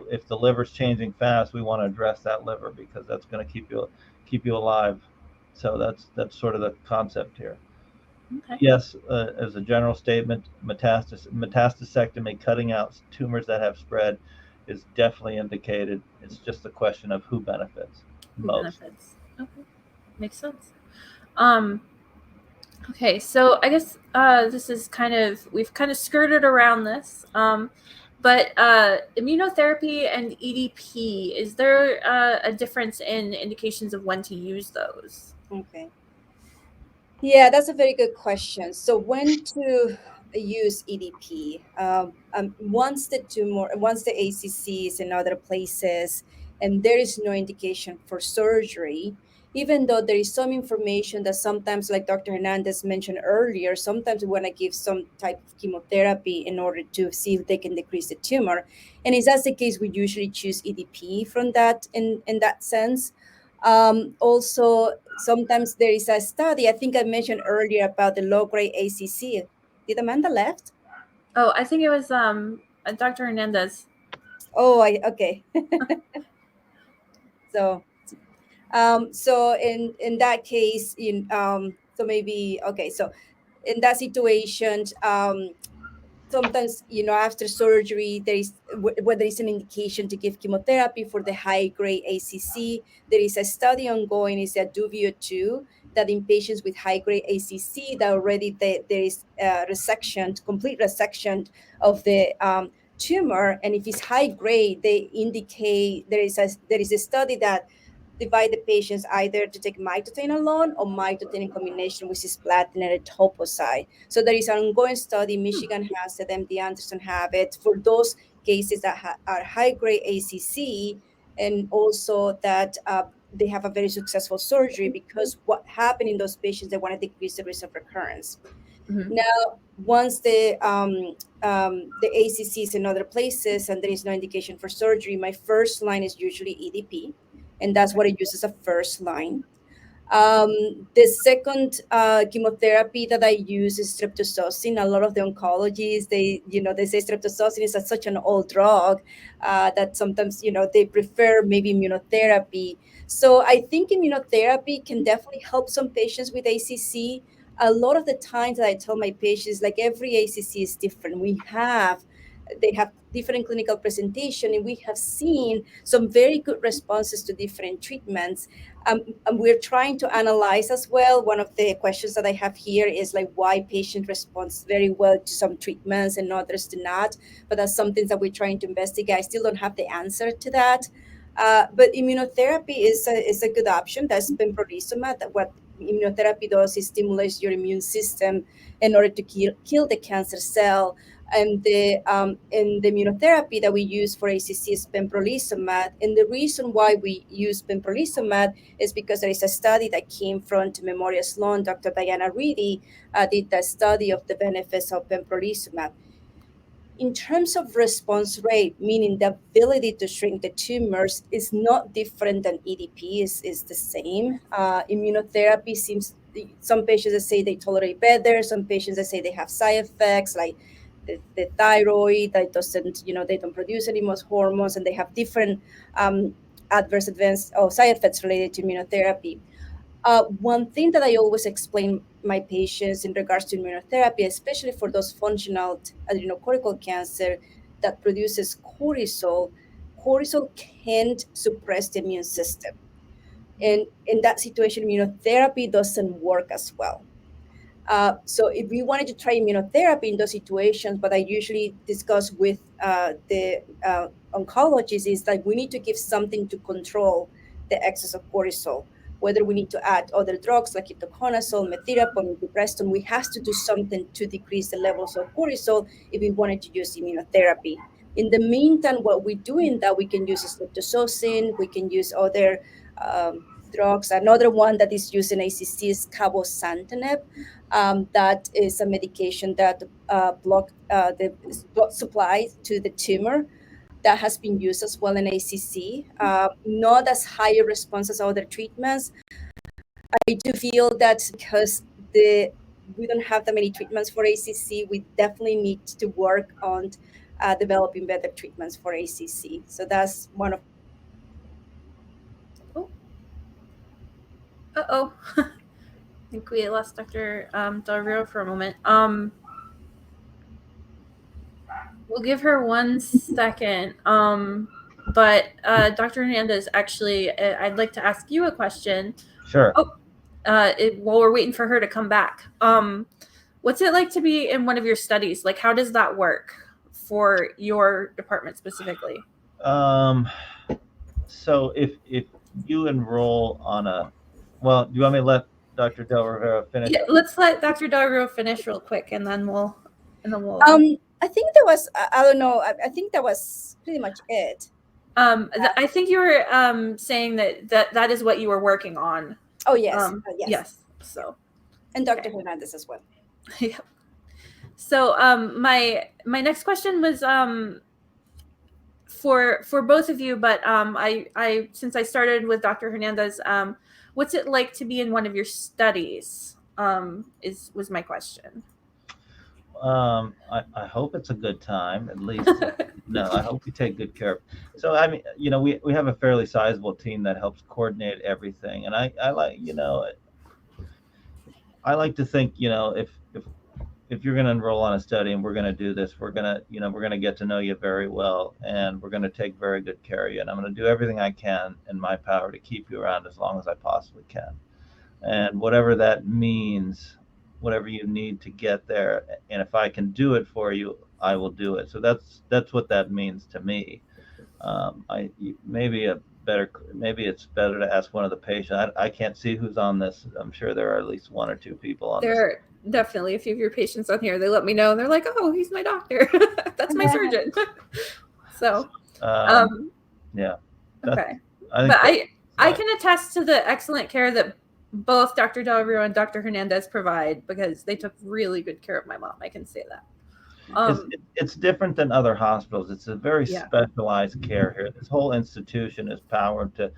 if the liver's changing fast, we want to address that liver because that's going to keep you alive. So that's sort of the concept here. Okay. Yes, as a general statement, metastasectomy, cutting out tumors that have spread, is definitely indicated. It's just a question of who benefits most. Benefits. Okay, makes sense. Okay, so I guess this is we've kind of skirted around this. But immunotherapy and EDP, is there a difference in indications of when to use those? Okay. Yeah, that's a very good question. So when to use EDP? Once the ACC is in other places, and there is no indication for surgery, even though there is some information that sometimes, like Dr. Hernandez mentioned earlier, sometimes we want to give some type of chemotherapy in order to see if they can decrease the tumor. And if that's the case, we usually choose EDP from that in that sense. Also, sometimes there is a study, I think I mentioned earlier about the low grade ACC. Did Amanda left? Oh, I think it was Dr. Hernandez. Oh, okay. So in that case, so maybe okay. So in that situation, sometimes after surgery there is where there is an indication to give chemotherapy for the high grade ACC. There is a study ongoing, is a Duvio 2, that in patients with high grade ACC that already there is complete resection of the tumor, and if it's high grade, they indicate there is a study that divide the patients either to take mitoten alone or mitoten in combination with cisplatin and etoposide. So there is an ongoing study. Michigan has it, MD Anderson have it for those cases that are high-grade ACC, and also that they have a very successful surgery, because what happened in those patients, they want to decrease the risk of recurrence. Mm-hmm. Now, once the ACC is in other places and there is no indication for surgery, my first line is usually EDP, and that's what I use as a first line. The second chemotherapy that I use is streptozotocin. A lot of the oncologists, they say streptozotocin is such an old drug that sometimes, they prefer maybe immunotherapy. So I think immunotherapy can definitely help some patients with ACC. A lot of the times that I tell my patients, like every ACC is different. They have different clinical presentation, and we have seen some very good responses to different treatments. And we're trying to analyze as well. One of the questions that I have here is like why patient responds very well to some treatments and others do not. But that's something that we're trying to investigate. I still don't have the answer to that. But immunotherapy is a good option. That's pembrolizumab. What immunotherapy does is stimulates your immune system in order to kill the cancer cell. And the immunotherapy that we use for ACC is pembrolizumab. And the reason why we use pembrolizumab is because there is a study that came from Memorial Sloan. Dr. Diana Reedy did a study of the benefits of pembrolizumab. In terms of response rate, meaning the ability to shrink the tumors, is not different than EDP, is the same. Immunotherapy seems, some patients that say they tolerate better, some patients that say they have side effects like the thyroid that doesn't, they don't produce any more hormones, and they have different adverse events or side effects related to immunotherapy. One thing that I always explain my patients in regards to immunotherapy, especially for those functional adrenocortical cancer, that produces cortisol, cortisol can't suppress the immune system. And in that situation, immunotherapy doesn't work as well. So if we wanted to try immunotherapy in those situations, but I usually discuss with the oncologists is that we need to give something to control the excess of cortisol. Whether we need to add other drugs like ketoconazole, methylapone, mifepristone, we have to do something to decrease the levels of cortisol if we wanted to use immunotherapy. In the meantime, what we do in that, we can use streptozotocin, we can use other drugs. Another one that is used in ACC is cabozantinib. That is a medication that blocks the blood supply to the tumor. That has been used as well in ACC. Not as high a response as other treatments. I do feel that because we don't have that many treatments for ACC, we definitely need to work on developing better treatments for ACC. So that's one of. Uh-oh. I think we lost Dr. Del Rio for a moment. We'll give her 1 second. But Dr. Hernandez, actually, I'd like to ask you a question. Sure. While we're waiting for her to come back. What's it like to be in one of your studies? Like, how does that work for your department specifically? So if you enroll on a, well, do you want me to let Dr. Del Rivero finish? Yeah, let's let Dr. Del Rio finish real quick, and then we'll. I think that was, I don't know. I think that was pretty much it. I think you were saying that is what you were working on. Oh, yes. Yes. Yes. So. And Dr. Hernandez as well. Yeah. So my next question was for both of you, but I since I started with Dr. Hernandez, what's it like to be in one of your studies? Was my question. I hope it's a good time, at least. No, I hope we take good care of. So I mean, we have a fairly sizable team that helps coordinate everything, and I like, I like to think, if you're going to enroll on a study and we're going to do this, we're going to get to know you very well, and we're going to take very good care of you, and I'm going to do everything I can in my power to keep you around as long as I possibly can, and whatever that means, whatever you need to get there, and if I can do it for you, I will do it. So that's what that means to me. Maybe it's better to ask one of the patients. I can't see who's on this. I'm sure there are at least 1 or 2 people on this. There are definitely a few of your patients on here. They let me know, and they're like, "Oh, he's my doctor. That's my surgeon." So, yeah. Okay. I can attest to the excellent care that both Dr. Del Rio and Dr. Hernandez provide, because they took really good care of my mom. I can say that. It's different than other hospitals. It's a very specialized care here. This whole institution is powered to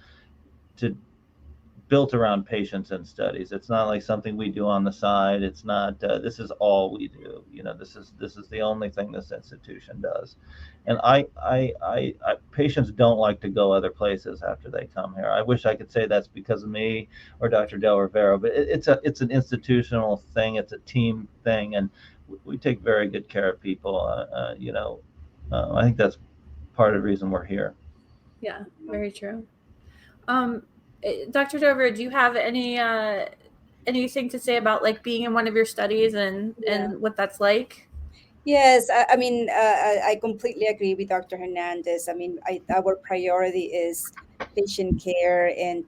built around patients and studies. It's not like something we do on the side. It's not. This is all we do. This is the only thing this institution does. And patients don't like to go other places after they come here. I wish I could say that's because of me or Dr. Del Rivero, but it's an institutional thing. It's a team thing, and we take very good care of people. I think that's part of the reason we're here. Yeah, very true. Dr. Dover, do you have anything to say about like being in one of your studies and what that's like? Yes, I mean, I completely agree with Dr. Hernandez. I mean, our priority is patient care, and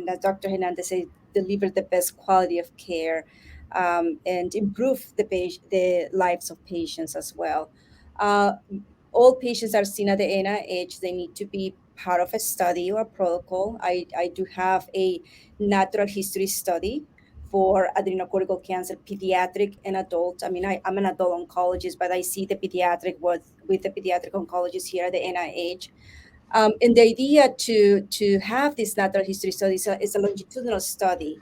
as Dr. Hernandez said, deliver the best quality of care, and improve the lives of patients as well. All patients are seen at the NIH. They need to be part of a study or a protocol. I do have a natural history study for adrenocortical cancer, pediatric and adult. I mean, I'm an adult oncologist, but I see the pediatric with the pediatric oncologists here at the NIH. And the idea to have this natural history study is a longitudinal study.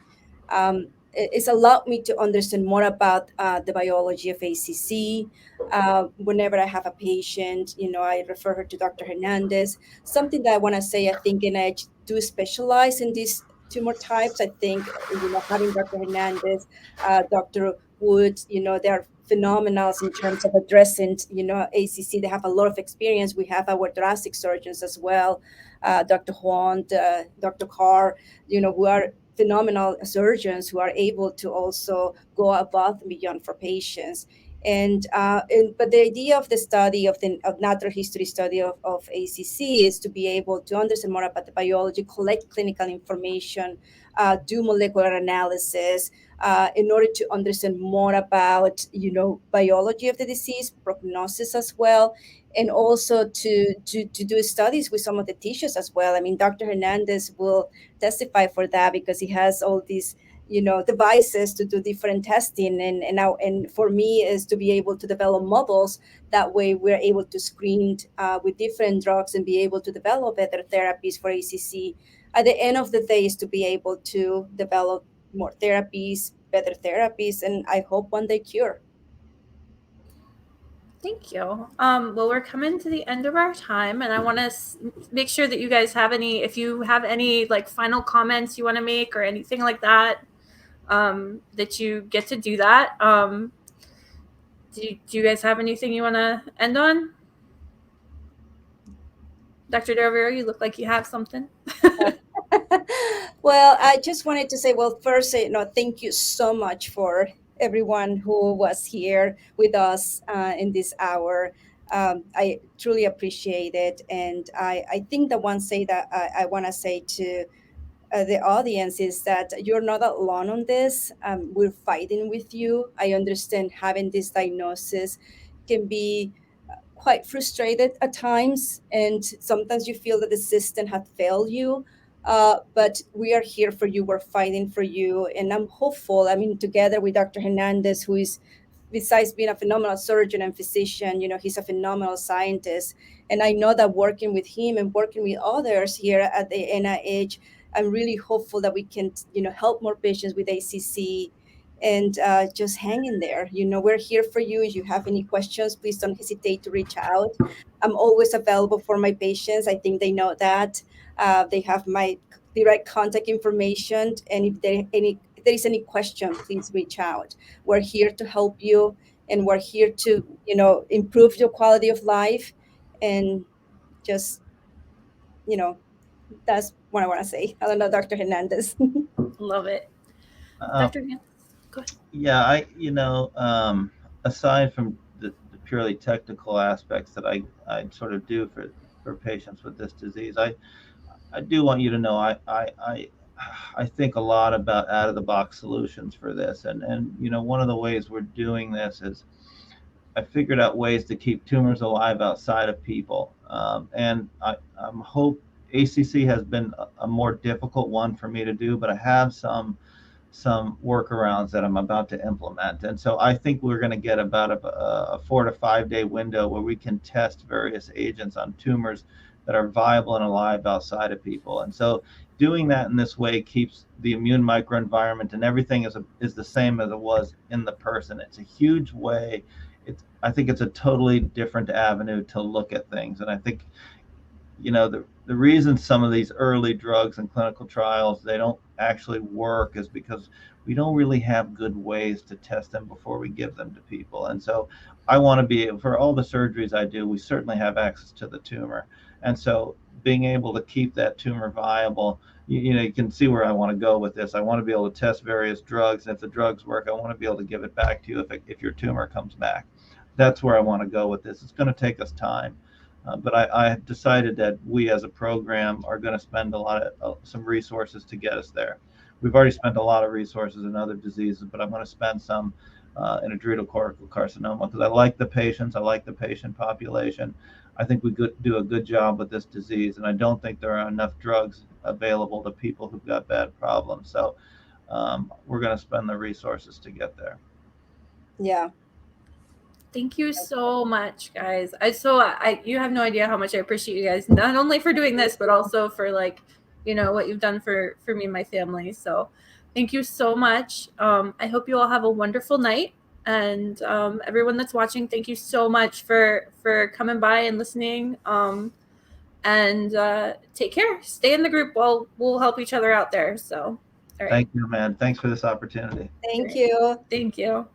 It's allowed me to understand more about the biology of ACC. Whenever I have a patient, I refer her to Dr. Hernandez. Something that I want to say, I think NIH do specialize in these tumor types. I think, having Dr. Hernandez, Dr. Wood, they are phenomenals in terms of addressing, ACC. They have a lot of experience. We have our thoracic surgeons as well, Dr. Huang, Dr. Carr, who are phenomenal surgeons who are able to also go above and beyond for patients. But the idea of the study of natural history study of ACC is to be able to understand more about the biology, collect clinical information, do molecular analysis, in order to understand more about biology of the disease, prognosis as well, and also to do studies with some of the tissues as well. I mean, Dr. Hernandez will testify for that because he has all these devices to do different testing, and for me is to be able to develop models. That way we're able to screen with different drugs and be able to develop better therapies for ACC. At the end of the day is to be able to develop more therapies, better therapies, and I hope one day cure. Thank you. Well, we're coming to the end of our time, and I want to make sure that you guys have if you have any like final comments you want to make or anything like that, that you get to do that. Do you guys have anything you want to end on? Dr. Rivero, you look like you have something. Well, I just wanted to say, well, first, thank you so much for everyone who was here with us in this hour. I truly appreciate it. And I think the one say that I want to say to the audience is that you're not alone on this. We're fighting with you. I understand having this diagnosis can be quite frustrated at times, and sometimes you feel that the system had failed you. But we are here for you. We're fighting for you, and I'm hopeful. I mean, together with Dr. Hernandez, who is, besides being a phenomenal surgeon and physician, he's a phenomenal scientist. And I know that working with him and working with others here at the NIH, I'm really hopeful that we can, help more patients with ACC, and just hang in there. We're here for you. If you have any questions, please don't hesitate to reach out. I'm always available for my patients. I think they know that. They have my direct contact information. And if there is any question, please reach out. We're here to help you, and we're here to, improve your quality of life. And just, that's what I want to say. I don't know, Dr. Hernandez. Love it. Dr. Hernandez, go ahead. Yeah, aside from the purely technical aspects that I sort of do for patients with this disease, I do want you to know I think a lot about out of the box solutions for this, and one of the ways we're doing this is I figured out ways to keep tumors alive outside of people, and I hope ACC has been a more difficult one for me to do, but I have some workarounds that I'm about to implement. And so I think we're going to get about a 4 to 5 day window where we can test various agents on tumors that are viable and alive outside of people. And so doing that in this way keeps the immune microenvironment and everything is the same as it was in the person. It's a huge way. I think it's a totally different avenue to look at things. And I think, the reason some of these early drugs and clinical trials, they don't actually work is because we don't really have good ways to test them before we give them to people. And so I want to be, for all the surgeries I do, we certainly have access to the tumor. And so being able to keep that tumor viable, you can see where I want to go with this. I want to be able to test various drugs. And if the drugs work, I want to be able to give it back to you if your tumor comes back. That's where I want to go with this. It's going to take us time. But I have decided that we as a program are going to spend some resources to get us there. We've already spent a lot of resources in other diseases, but I'm going to spend some in adrenocortical carcinoma because I like the patients. I like the patient population. I think we do a good job with this disease, and I don't think there are enough drugs available to people who've got bad problems. So we're going to spend the resources to get there. Yeah. Thank you so much, guys. You have no idea how much I appreciate you guys, not only for doing this, but also for what you've done for me and my family. So thank you so much. I hope you all have a wonderful night. And everyone that's watching, thank you so much for coming by and listening. And take care. Stay in the group. We'll help each other out there. So, all right. Thank you, man. Thanks for this opportunity. Thank you. Thank you.